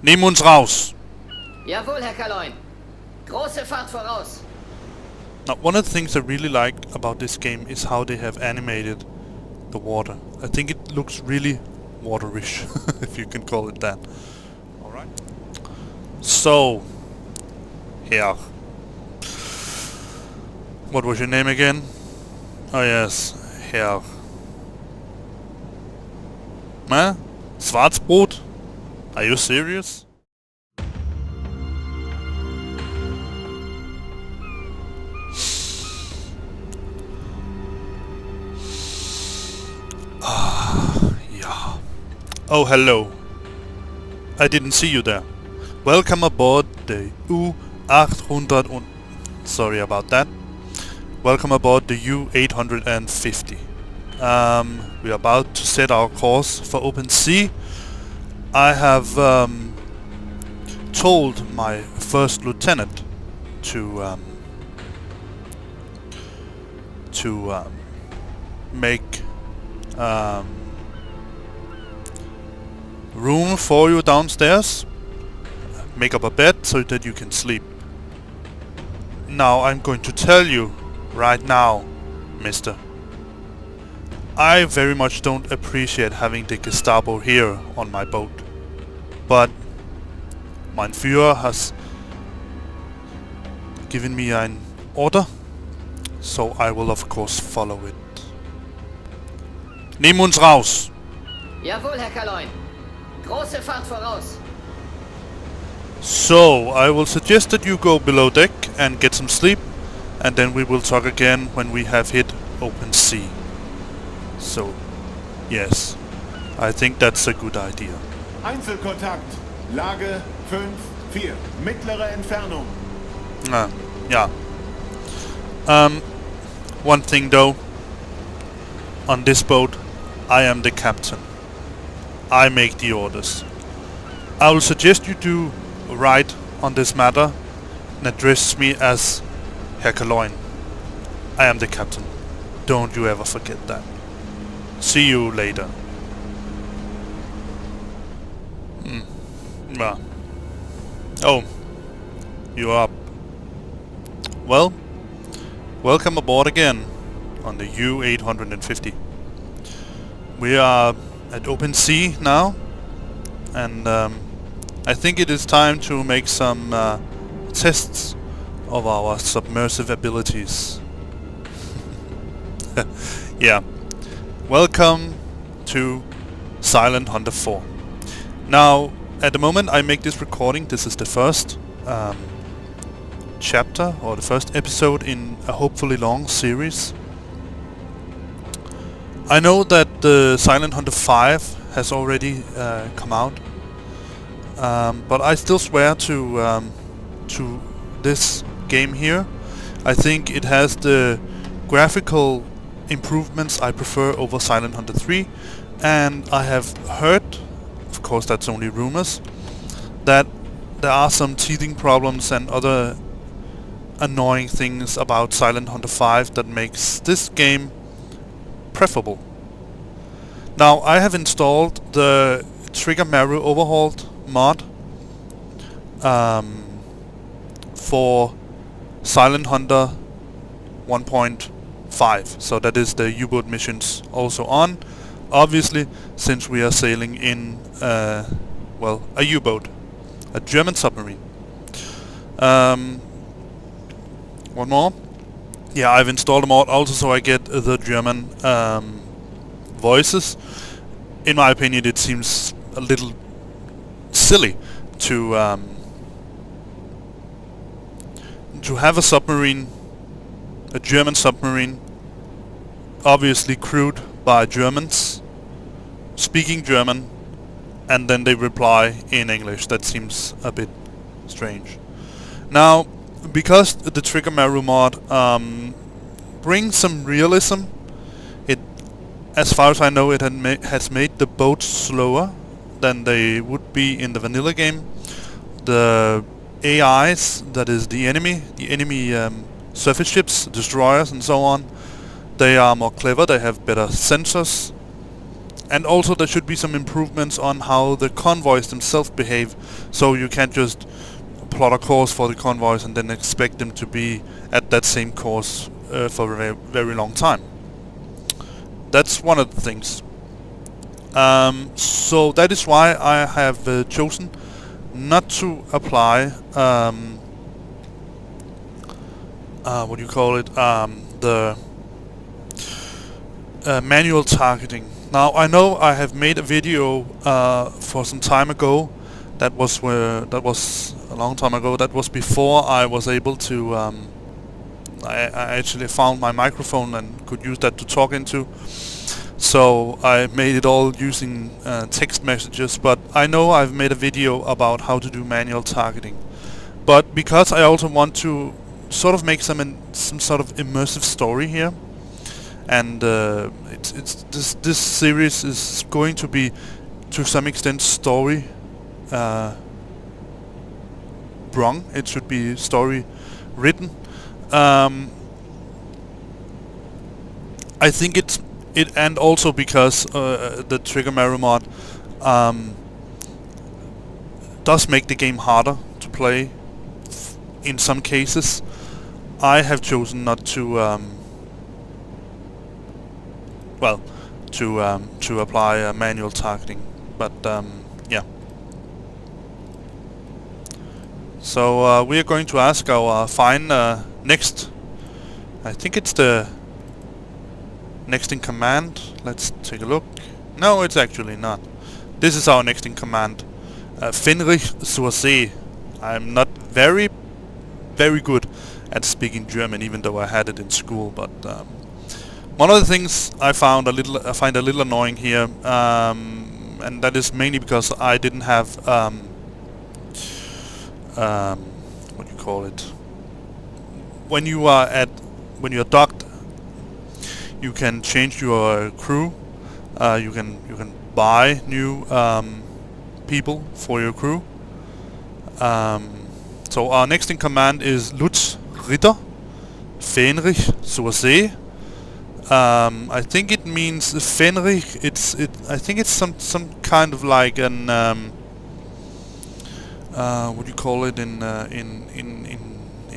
Nehmen uns raus! Jawohl, Herr Kaloin. Große Fahrt voraus. Now, one of the things I really like about this game is how they have animated the water. I think it looks really waterish, if you can call it that. Alright. So, here. What was your name again? Oh yes, here. Huh? Schwarzbrot? Are you serious? Yeah. Oh, hello. I didn't see you there. Welcome aboard the U-800 und... Sorry about that. Welcome aboard the U-850. We are about to set our course for open sea. I have told my first lieutenant to make room for you downstairs. Make up a bed so that you can sleep. Now I'm going to tell you right now, mister. I very much don't appreciate having the Gestapo here on my boat. But mein Führer has given me an order, so I will of course follow it. Nehmen uns raus! Jawohl, Herr Kaloin. Große Fahrt voraus. So, I will suggest that you go below deck and get some sleep, and then we will talk again when we have hit open sea. So, yes, I think that's a good idea. Einzelkontakt. Lage 5-4. Mittlere Entfernung. Yeah. One thing though. On this boat, I am the captain. I make the orders. I will suggest you do right on this matter and address me as Herr Kaloin. I am the captain. Don't you ever forget that. See you later. Yeah. Oh, you're up. Well, welcome aboard again on the U-850. We are at open sea now, and I think it is time to make some tests of our submersive abilities. Yeah. Welcome to Silent Hunter 4. Now, at the moment I make this recording, this is the first chapter, or the first episode in a hopefully long series. I know that the Silent Hunter 5 has already come out, but I still swear to this game here. I think it has the graphical improvements I prefer over Silent Hunter 3, and I have heard, of course that's only rumors, that there are some teething problems and other annoying things about Silent Hunter 5 that makes this game preferable. Now, I have installed the Trigger Maru Overhauled mod for Silent Hunter 1.5, so that is the U-boat missions also on, obviously, since we are sailing in well, a U-boat, a German submarine. One more. Yeah, I've installed them all also so I get the German voices. In my opinion, it seems a little silly to have a submarine, a German submarine, obviously crewed by Germans, speaking German, and then they reply in English. That seems a bit strange. Now, because the Trigger Maru mod brings some realism, it, as far as I know, it has made the boats slower than they would be in the vanilla game. The AIs, that is the enemy surface ships, destroyers and so on, they are more clever, they have better sensors, And also there should be some improvements on how the convoys themselves behave, so you can't just plot a course for the convoys and then expect them to be at that same course for a very, very long time. That's one of the things. So that is why I have chosen not to apply what do you call it, the manual targeting. Now I know I have made a video for some time ago. That was a long time ago. That was before I was able to. I actually found my microphone and could use that to talk into. So I made it all using text messages. But I know I've made a video about how to do manual targeting. But because I also want to sort of make some sort of immersive story here. And this series is going to be, to some extent, story brung. It should be story written. I think it and also because the Trigger Marrow mod does make the game harder to play in some cases. I have chosen not to to apply manual targeting, but yeah. So we are going to ask our fine next. I think it's the next in command. Let's take a look. No, it's actually not. This is our next in command, Fenrich zur See. I'm not very good at speaking German, even though I had it in school, but one of the things I find a little annoying here, and that is mainly because I didn't have what do you call it? When you're docked, you can change your crew. You can buy new people for your crew. So our next in command is Lutz Ritter, Fenrich zur See. I think it means Fenrich. I think it's some kind of like an what do you call it in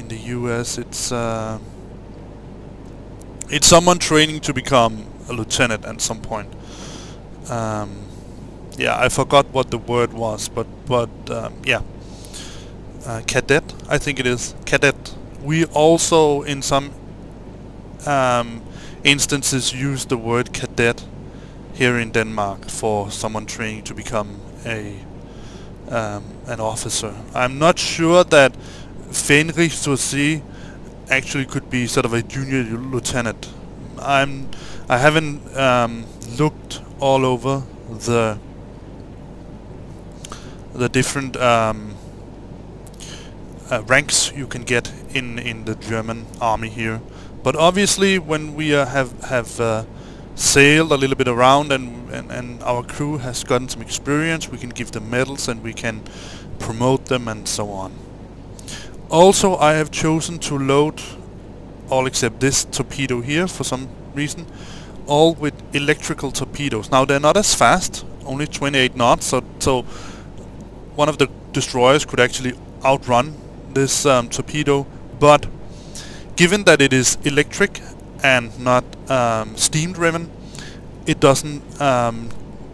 the US? It's someone training to become a lieutenant at some point. Yeah, I forgot what the word was, but yeah, cadet. I think it is cadet. We also in some instances use the word cadet here in Denmark for someone training to become an officer. I'm not sure that Fenrich zur See actually could be sort of a junior lieutenant. I haven't looked all over the different ranks you can get in the German army here. But obviously, when we have sailed a little bit around and our crew has gotten some experience, we can give them medals and we can promote them and so on. Also, I have chosen to load all except this torpedo here for some reason, all with electrical torpedoes. Now they're not as fast, only 28 knots, so one of the destroyers could actually outrun this torpedo, but given that it is electric and not steam driven, it doesn't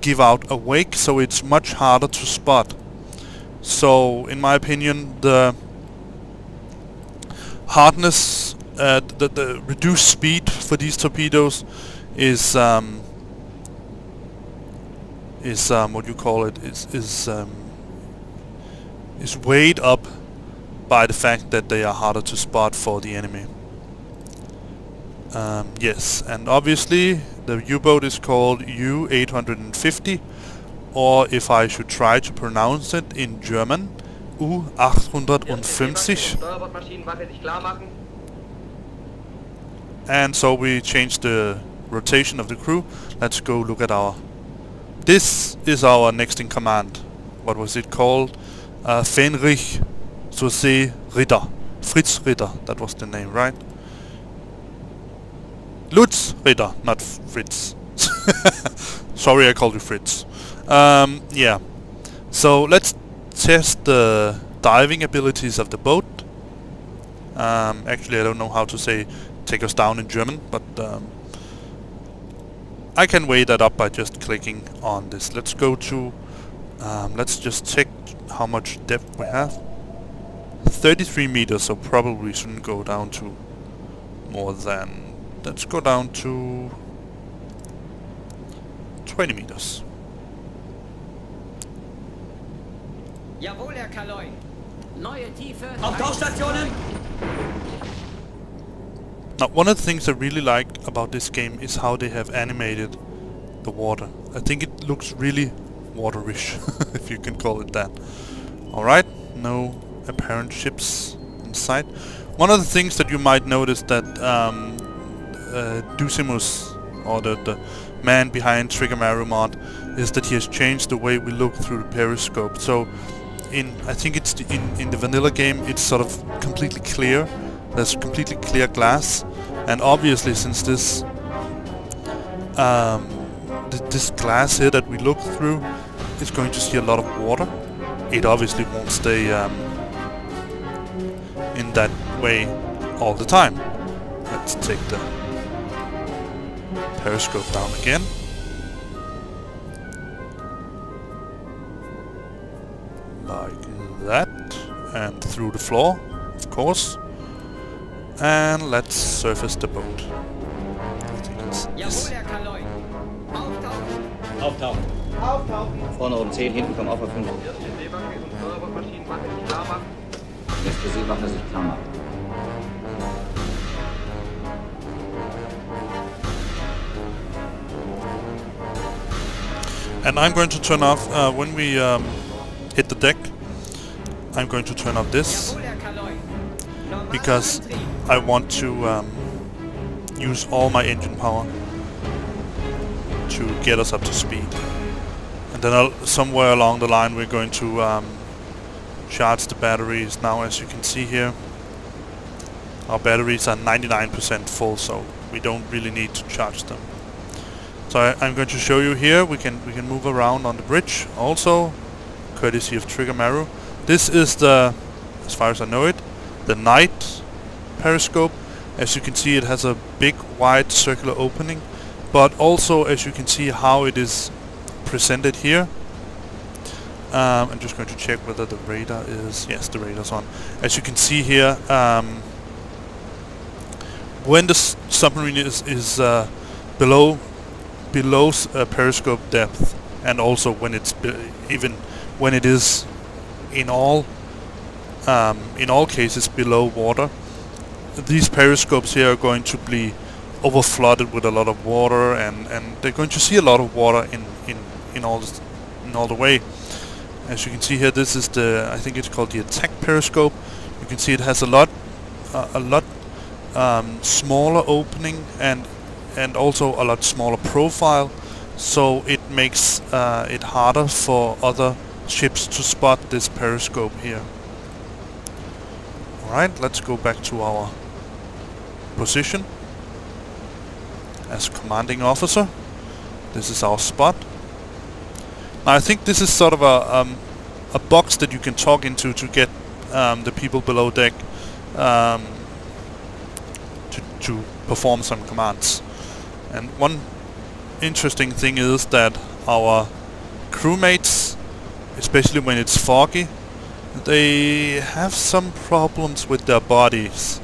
give out a wake, so it's much harder to spot. So in my opinion, the hardness, the reduced speed for these torpedoes is what you call it, is weighed up by the fact that they are harder to spot for the enemy. Yes, and obviously the U-boat is called U-850, or if I should try to pronounce it in German, U-850. And so we changed the rotation of the crew. Let's go look at our... This is our next in command. What was it called? Fenrich zur See Ritter. Fritz Ritter, that was the name, right? Lutz Ritter, not Fritz. Sorry, I called you Fritz. Yeah. So let's test the diving abilities of the boat. Actually, I don't know how to say "take us down" in German, but I can weigh that up by just clicking on this. Let's go to. Let's just check how much depth we have. 33 meters, so probably shouldn't go down to more than. Let's go down to 20 meters. Jawohl, Herr Kaloin. Neue Tiefe. Auf Tauchstationen! Now, one of the things I really like about this game is how they have animated the water. I think it looks really waterish, if you can call it that. Alright, no apparent ships in sight. One of the things that you might notice that Dusimus, or the man behind Trigger Maru mod, is that he has changed the way we look through the periscope. So I think it's in the vanilla game, it's sort of completely clear. There's completely clear glass, and obviously since this this glass here that we look through is going to see a lot of water, it obviously won't stay in that way all the time. Let's take the periscope down again. Like that, and through the floor, of course. And let's surface the boat. I think it's Jawohl, this. Herr Kaloin. Auftauchen. Auftauchen. Auftauchen. Vorne um 10, hinten kommen auf 5. Erste Seewache und Steuerbordmaschinenwache sich klar machen. Erste Seewache sich klar machen. And I'm going to turn off, when we hit the deck, I'm going to turn off this, Jawohl, Herr Kaloin. Normaler because Antrieb. I want to use all my engine power to get us up to speed. And then somewhere along the line we're going to charge the batteries. Now, as you can see here, our batteries are 99% full, so we don't really need to charge them. So I'm going to show you here. We can move around on the bridge also, courtesy of Trigger Maru. This is the, as far as I know it, the night periscope. As you can see, it has a big wide circular opening, but also as you can see how it is presented here. I'm just going to check whether the radar is, yes, the radar's on. As you can see here, when the submarine is below periscope depth, and also when it's even when it is in all cases below water, these periscopes here are going to be over flooded with a lot of water, and they're going to see a lot of water in all the way. As you can see here, this is the, I think it's called the attack periscope. You can see it has a lot smaller opening and also a lot smaller profile, so it makes it harder for other ships to spot this periscope here. Alright, let's go back to our position as commanding officer. This is our spot. Now I think this is sort of a box that you can talk into to get the people below deck to perform some commands. And one interesting thing is that our crewmates, especially when it's foggy, they have some problems with their bodies.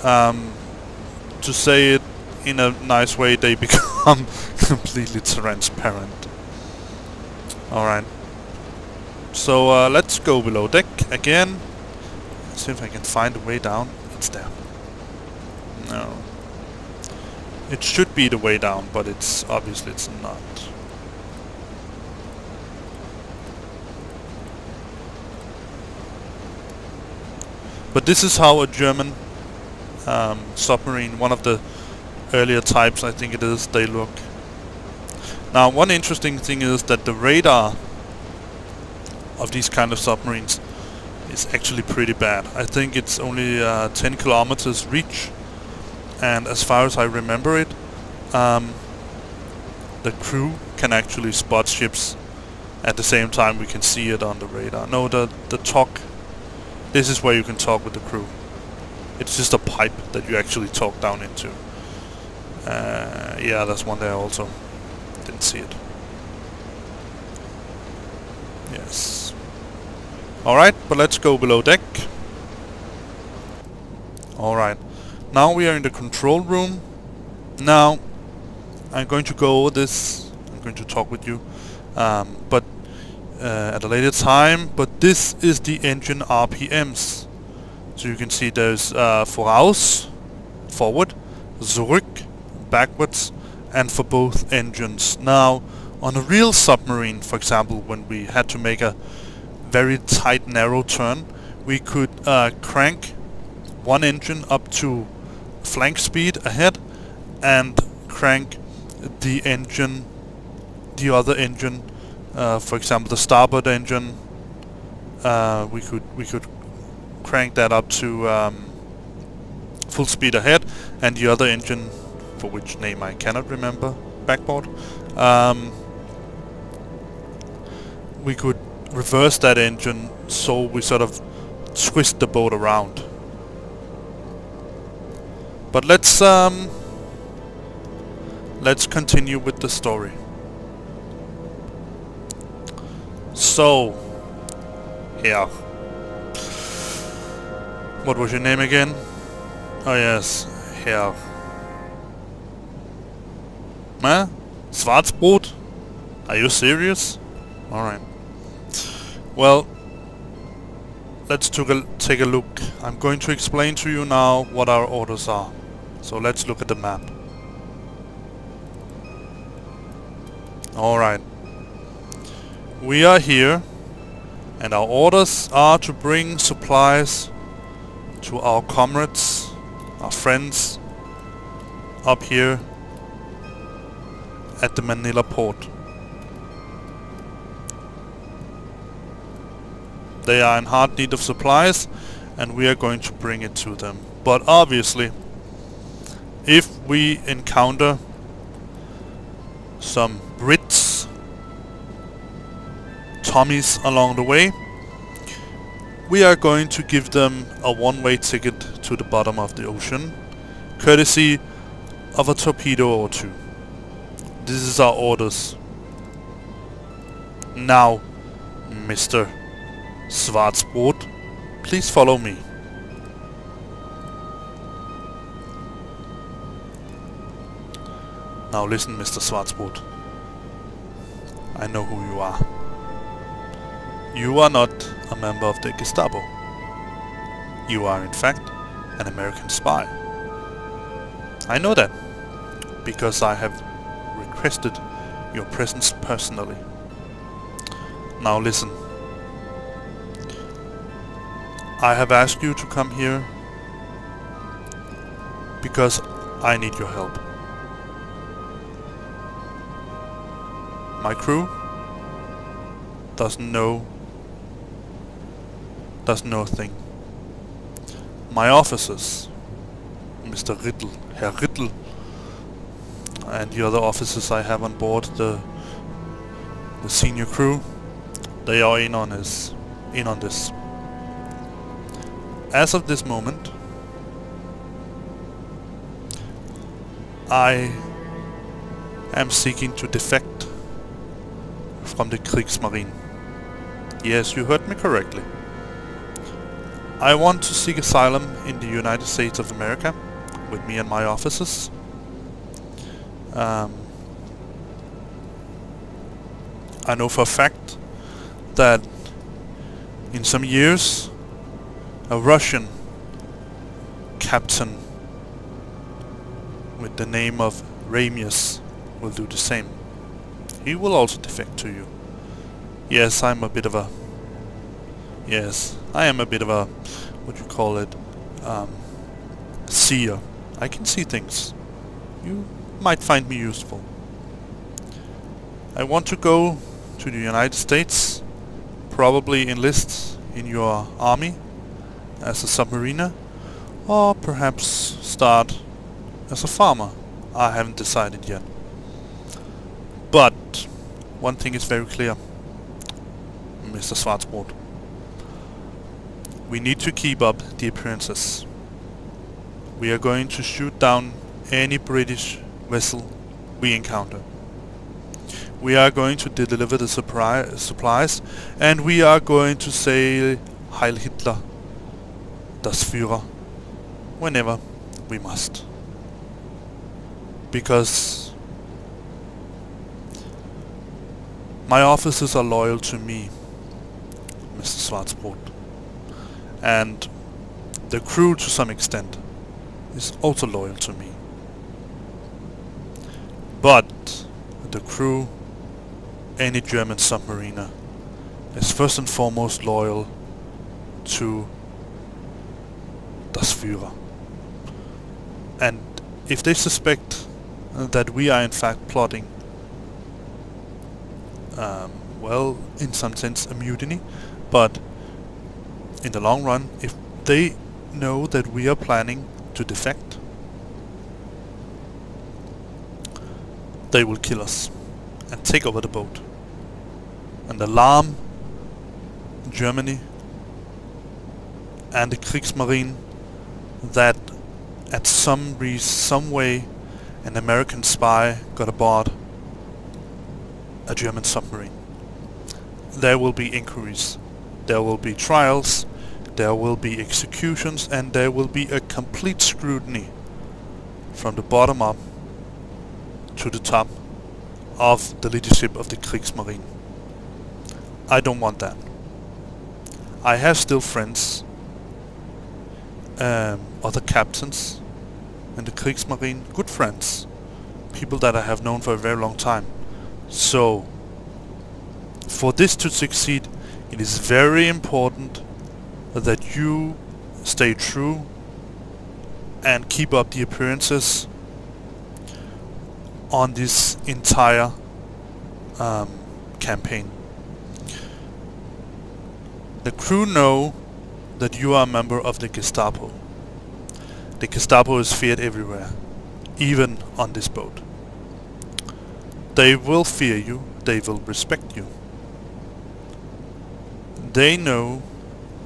To say it in a nice way, they become completely transparent. Alright. So let's go below deck again. See if I can find a way down. It's there. No. It should be the way down, but it's obviously it's not. But this is how a German submarine, one of the earlier types I think it is, they look. Now one interesting thing is that the radar of these kind of submarines is actually pretty bad. I think it's only 10 kilometers reach, and as far as I remember it, the crew can actually spot ships at the same time we can see it on the radar. No, the talk. This is where you can talk with the crew. It's just a pipe that you actually talk down into. Yeah, there's one there also. Didn't see it. Yes. Alright, but let's go below deck. Alright. Now we are in the control room. Now, I'm going to go over this. I'm going to talk with you. But at a later time. But this is the engine RPMs. So you can see there's voraus, forward, zurück, backwards, and for both engines. Now, on a real submarine, for example, when we had to make a very tight, narrow turn, we could crank one engine up to flank speed ahead and crank the other engine, for example, the starboard engine. We could crank that up to full speed ahead, and the other engine, for which name I cannot remember, backboard. We could reverse that engine, so we sort of twist the boat around. But let's continue with the story. So, here. What was your name again? Oh yes, here. Huh? Schwarzbrot? Are you serious? Alright. Well, let's take a look. I'm going to explain to you now what our orders are. So let's look at the map. Alright. We are here, and our orders are to bring supplies to our comrades, our friends, up here at the Manila port. They are in hard need of supplies, and we are going to bring it to them. But obviously, if we encounter some Brits, Tommies along the way, we are going to give them a one-way ticket to the bottom of the ocean, courtesy of a torpedo or two. This is our orders. Now, Mr. Schwarzbrot, please follow me. Now listen, Mr. Schwarzbrot. I know who you are. You are not a member of the Gestapo. You are in fact an American spy. I know that, because I have requested your presence personally. Now listen. I have asked you to come here because I need your help. My crew doesn't know a thing. My officers, Mr. Rittel, Herr Rittel, and the other officers I have on board, the senior crew, they are in on this. As of this moment, I am seeking to defect from the Kriegsmarine. Yes, you heard me correctly. I want to seek asylum in the United States of America with me and my officers. I know for a fact that in some years a Russian captain with the name of Ramius will do the same. He will also defect to you. Yes, I am a bit of a, what you call it, seer. I can see things. You might find me useful. I want to go to the United States, probably enlist in your army as a submariner, or perhaps start as a farmer. I haven't decided yet. But one thing is very clear, Mr. Schwarzbrot. We need to keep up the appearances. We are going to shoot down any British vessel we encounter. We are going to deliver the supplies, and we are going to say Heil Hitler, das Führer, whenever we must. Because my officers are loyal to me, Mr. Schwarzbrot, and the crew to some extent is also loyal to me. But the crew, any German submariner, is first and foremost loyal to das Führer. And if they suspect that we are in fact plotting, well, in some sense a mutiny, but in the long run, if they know that we are planning to defect, they will kill us and take over the boat and alarm Germany and the Kriegsmarine that at some way an American spy got aboard a German submarine. There will be inquiries, there will be trials, there will be executions, and there will be a complete scrutiny from the bottom up to the top of the leadership of the Kriegsmarine. I don't want that. I have still friends, other captains in the Kriegsmarine, good friends, people that I have known for a very long time. So, for this to succeed, it is very important that you stay true and keep up the appearances on this entire campaign. The crew know that you are a member of the Gestapo. The Gestapo is feared everywhere, even on this boat. They will fear you, they will respect you. They know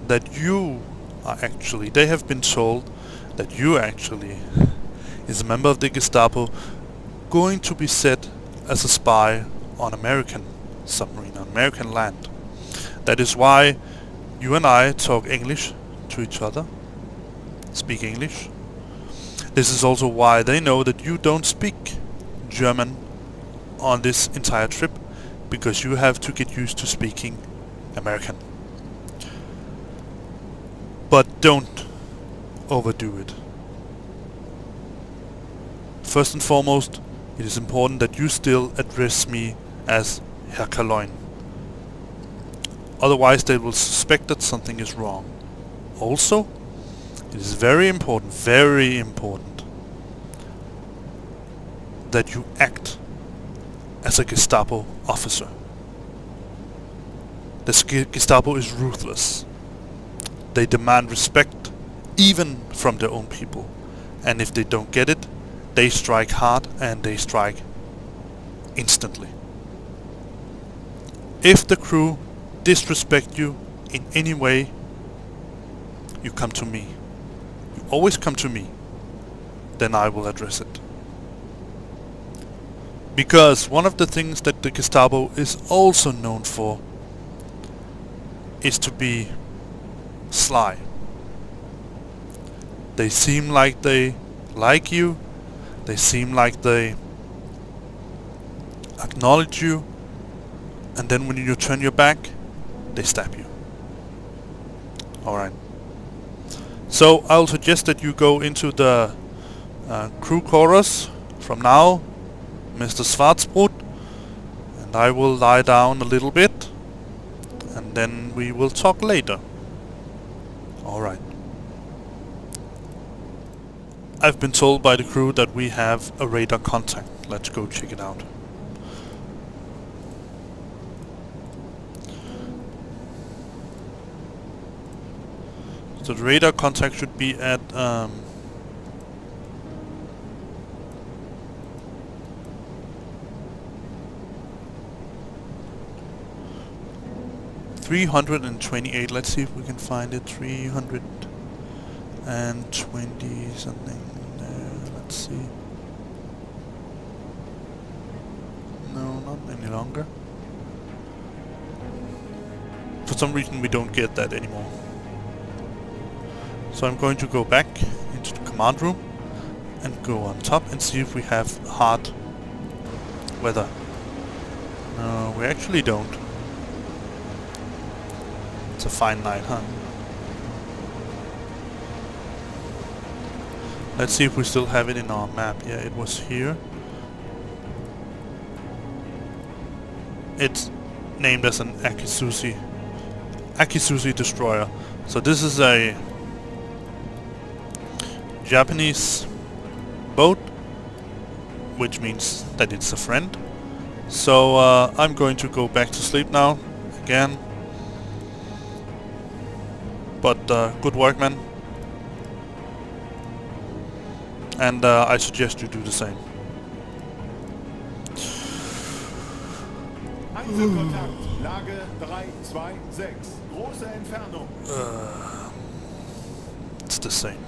that you are actually, they have been told that you actually is a member of the Gestapo going to be set as a spy on American submarine, on American land. That is why you and I talk English to each other, speak English. This is also why they know that you don't speak German on this entire trip, because you have to get used to speaking American. But don't overdo it. First and foremost, it is important that you still address me as Herr Kaloin. Otherwise they will suspect that something is wrong. Also, it is very important that you act as a Gestapo officer. The Gestapo is ruthless. They demand respect even from their own people. And if they don't get it, they strike hard and they strike instantly. If the crew disrespect you in any way, you come to me. You always come to me. Then I will address it. Because one of the things that the Gestapo is also known for is to be sly. They seem like they like you, they seem like they acknowledge you, and then when you turn your back, they stab you. Alright. So I'll suggest that you go into the crew quarters from now, Mr. Schwarzbrot, and I will lie down a little bit, and then we will talk later. Alright. I've been told by the crew that we have a radar contact. Let's go check it out. So the radar contact should be at 328. Let's see if we can find it. 320 something. Let's see. No, not any longer. For some reason we don't get that anymore. So I'm going to go back into the command room and go on top and see if we have hard weather. No, we actually don't. It's a fine night, huh? Let's see if we still have it in our map. Yeah, it was here. It's named as an Akisusi destroyer. So this is a Japanese boat, which means that it's a friend. So I'm going to go back to sleep now again. But good work, man. And I suggest you do the same. Einzelkontakt, Lage 326, große Entfernung. It's the same.